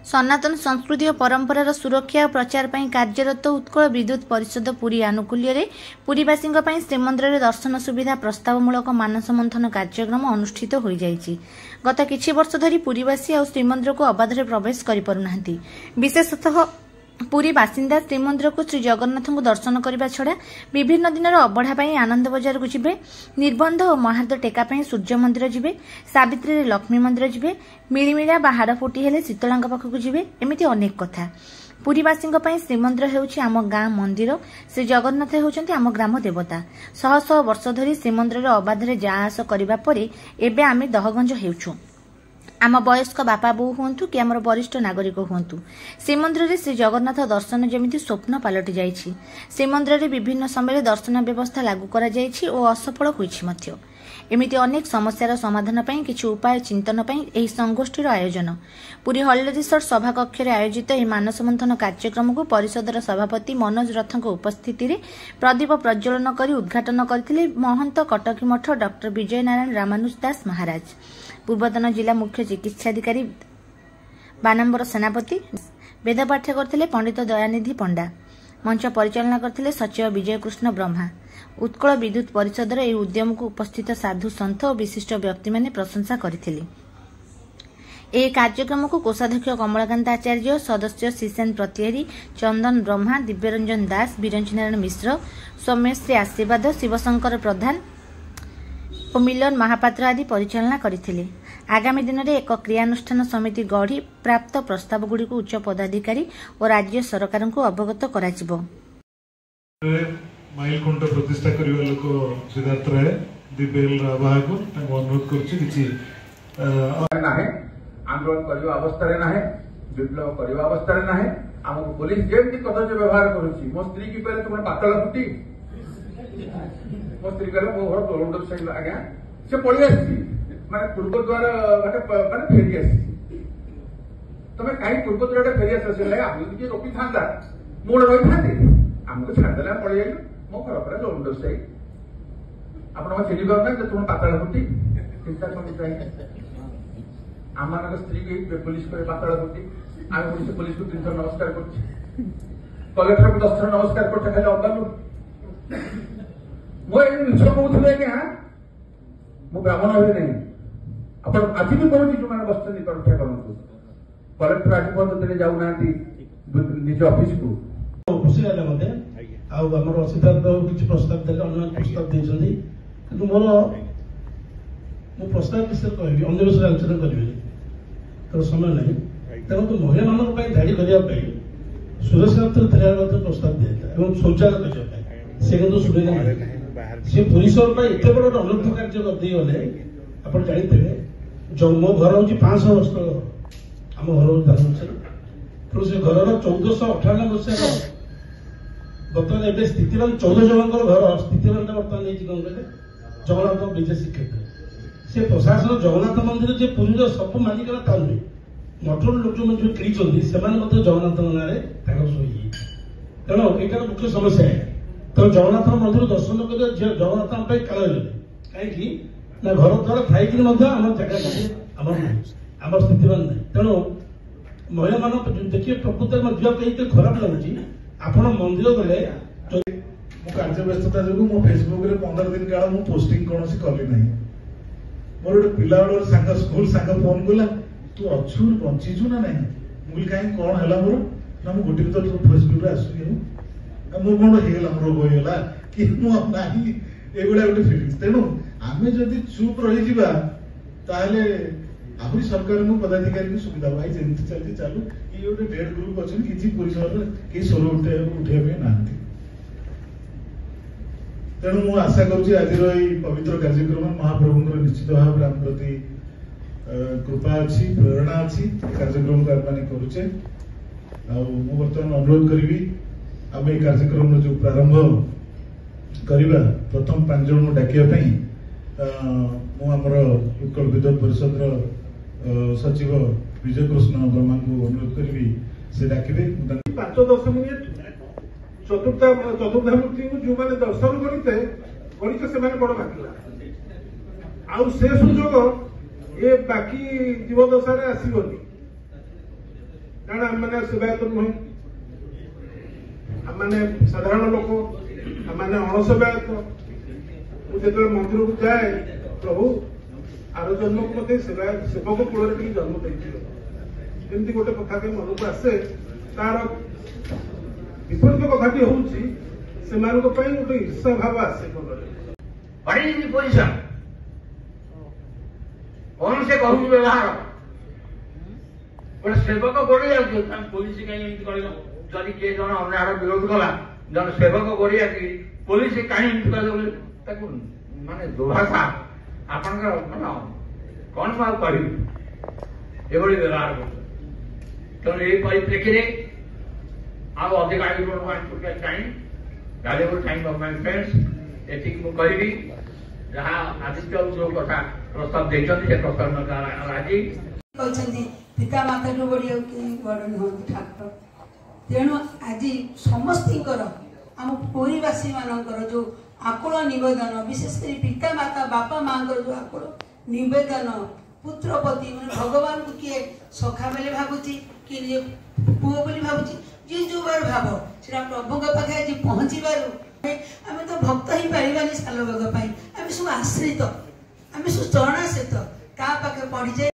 सनातन संस्कृति और परंपरार सुरक्षा और प्रचार पर कार्यरत उत्कल विद्युत परिषद पुरी आनुकूल्य पुरीवासी श्रीमंदिर दर्शन सुविधा प्रस्तावमूलक मानस मंथन कार्यक्रम अनुष्ठित हो जाइछि। गत किछि वर्ष धरी पुरीवासी और श्रीमंदिर को अबाधरे प्रवेश करि पारुनाहांती। विशेषतः पुरी बासिंदा श्रीमंदिर को श्री जगन्नाथ को दर्शन करने छड़ा विभिन्न दिन अबढ़ा आनंद बजार को जिबे, निर्बंध और महार्द टेका सूर्य मंदिर जिबे, सावित्री लक्ष्मी मंदिर जिबे, मिलिमिला बा हाड़ फुटी हेले शीतलांग पाखक जिबे। एमिति अनेक कथा। पुरीवासी श्रीमंदिर हेउछि आम गाँ मंदिर, श्री जगन्नाथ हेउछन्ति आम ग्राम देवता। शह शह वर्ष धरी श्रीमंदिर अबाधरे जा आस करबा परे एबे आमे दहगंज हेउछु। आम वयस्क बापा बो हुंतु कि आमर वरिष्ठ नागरिक हुंतु, श्रीमंदिर में श्री जगन्नाथ दर्शन जमिति स्वप्न पलटि जाइछि। श्रीमंदिर में विभिन्न समय दर्शन व्यवस्था लागू करा जाइछि और असफल होइछि मध्य। एमिति अनेक समस्यार समाधान पई किछि उपाय चिंतन पई एही संगोष्ठीर आयोजन। पुरी हॉलिडे रिसोर्ट सभा कक्ष आयोजित एही मानस मंथन कार्यक्रम को परिषदर सभापति मनोज रथଙ୍କ उपस्थिति रे प्रदीप प्रज्वलन करी उद्घाटन करथिले महंत कटकी मठ डॉक्टर विजय नारायण रामानुज दास महाराज, पूर्वतन जिला मुख्य चिकित्साधिकारी बानंबर सेनापति, वेद पाठ करथिले पंडित दयानिधि पंडा, मंच परिचालना करथिले सचिव विजय कृष्ण ब्रह्मा। उत्कल विद्युत परिषदर ଏହି उद्यम को उपस्थित साधु सन्थ और विशिष्ट व्यक्ति माने प्रशंसा करथिले। ଏହି कार्यक्रम को कोषाध्यक्ष कमलाकांत आचार्य, सदस्य शिसेन प्रतिहारी, चंदन ब्रह्मा, दिव्यरंजन दास, बिरंजी नारायण मिश्र, सौम्यश्री आशीर्वाद, शिवशंकर प्रधान और मिलन महापात्र आदि परिचालना करथिले। आगामी दिन में एक क्रियानुष्ठान समिति गढ़ी प्राप्त प्रस्ताव गुड़ी को उच्च पदाधिकारी और राज्य सरकार को अवगत कराजिबो। माइल खुंट प्रतिष्ठा करबा लोक सिद्धार्थ राय दिबेल राभा को अनुरोध करछि किछि नाही आंदोलन करबा अवस्था रे नाही, विप्लव करबा अवस्था रे नाही। हमको पुलिस जेमति कथा जे व्यवहार करूछि, मो स्त्री की पहले तुम पातळ फुटी, मो स्त्री कहले मो घर तोरंडर सही आज्ञा से पळि आछि, माने पूर्व द्वार माने फेरी आछि। तमे काई पूर्व द्वार फेरी आछि ले हम यदि रोकी थांदा मूल रही थांदे हमको छाड़ देला पळि आइलो मो घर पर तोरंडर सही आपण म चिनी करना जे तुम पातळ फुटी चिंता कोनी चाहिए। आमानक स्त्री के पुलिस करे पातळ फुटी आम पुलिस को 3 नमस्कार करछि, कलेक्टर को 10 नमस्कार करछि, खाली अबालु मो ए निश्चय कहउथिले कि हां मो ब्राह्मण होय नहीं। अपन आज भी कहउछि जो माने बस्तनी रक्षा करनु, कलेक्टर आज पद देले जाउ नांती निज ऑफिस को खुशी लागला मते। आ हमर सिद्धार्थ किछि प्रस्ताव देले, अन्य प्रस्ताव देछन्ती, किंतु मोर मो प्रस्ताव विषय कहबी अन्य विषय आलोचना करबी तो समय नहीं। तेणु तो महिला मानक धाड़ी करने सुरक्षा प्रस्ताव दिया और शौचालय करने से किंतु सुविधा सी परिसर एत बड़ अनर्थ कार्य करदे आप जानते मो घर हूँ 500 वर्ष आम घर हूँ तेणु से घर 1498 मसीह बर्तमान एवं स्थितिवान 14 जन घर स्थितिवान बर्तमान कौन कहते जगन्नाथ विजय श्रीक्षेत्र से प्रशासन जगन्नाथ मंदिर जे पुरी सब मालिक था नुहे मठर लोक जो किणी से जगन्नाथ नाँ शोई तेणु यहाँ मुख्य समस्या है। तो जगन्नाथ मंदिर दर्शन कर जगन्नाथ काल कहीं ना घर द्वार थी आम जगह आम आम स्थितिवान ना तेणु महिला मान देखिए प्रकृत में जीवा कहीं खराब लगुच आप मंदिर गले कार्य व्यस्तता जो फेसबुक रे 15 दिन काल मु पोस्टिंग कौन कली ना। मोर गोटे पिला बेल सांग स्कूल सांग फोन कला तू अच्छु बंचीचु ना नहीं मुझे कहीं कौन है मोर ना मुझे गोटे तो फेसबुक आसुनी मो कौन होगा रोग होगा कि नहीं एगुड़ा गोटे फिलिंग। तेणु आम जदि चुप रही आहरी सरकार को पदाधिकारी सुविधा भाई जमी चलती चालू ये गोटे डेढ़ ग्रुप अच्छे किसी परिसर कहीं स्वर उठे ना। तेणु मु आशा करुँच आज पवित्र कार्यक्रम महाप्रभु निश्चित भाव आम प्रति कृपा अच्छी प्रेरणा अच्छी कार्यक्रम को आम करुचे। बर्तमान अनुरोध करी आम ये कार्यक्रम जो प्रारंभ करवा प्रथम 5 जन को डाकियापाई मुझर उत्कल विद्युत परिषद सचिव विजय कृष्ण ब्रह्मा को अनुरोध करी से डाकिबे 5-10 मिनिट चतुर्धामूर्ति को जो मैंने दर्शन करते गणित से बड़ भागला आउ से सुजोग ये बाकी जीवदशा आसबनी कारण आम मैंने सेवायत नुह आम मैंने साधारण लोक आम मैंने अणसेवायत मुझे मंदिर को जाए प्रभु आर जन्म को मत सेवक कूल जन्म देती गोटे कथा मन को आसे तार विपरीत कथाटी हूँ से गोटे ईर्षा भाव आसे पोजिशन कौन से कहूँ व्यवहार गोटे सेवक गोड़े जाऊँ पुलिस कहीं जदि किए जन अन्याय विरोध कला जन सेवक गोड़िया कि पुलिस कहीं माने दुर्भाषा आपण मान कौन मैं कह व्यवहार कर तेणु यही परिप्रेक्षी आउ अधिक आगे चाहिए valuable time of my friends एति मु कहबी जहाँ आदित्य जो कथा प्रस्ताव देछन से प्रस्ताव राजी कहते पिता माता टू बड़ी बड़ नुहति ठाकुर तेणु आज समस्तर आम पुरीवासी मानकर जो आकुल नवेदन विशेषकर पिता माता बापा माँ जो आकुल नवेदन पुत्रपति मैंने भगवान को किए सखा बेले भावुची कि पुओ बोली भावुची जी जो बार भाव से प्रभु पाखे आज पहुँची आम तो भक्त ही पारानी साल भाग आम सब आश्रित आम सब चरणाश्रित क्या पाखे पढ़ी जाए।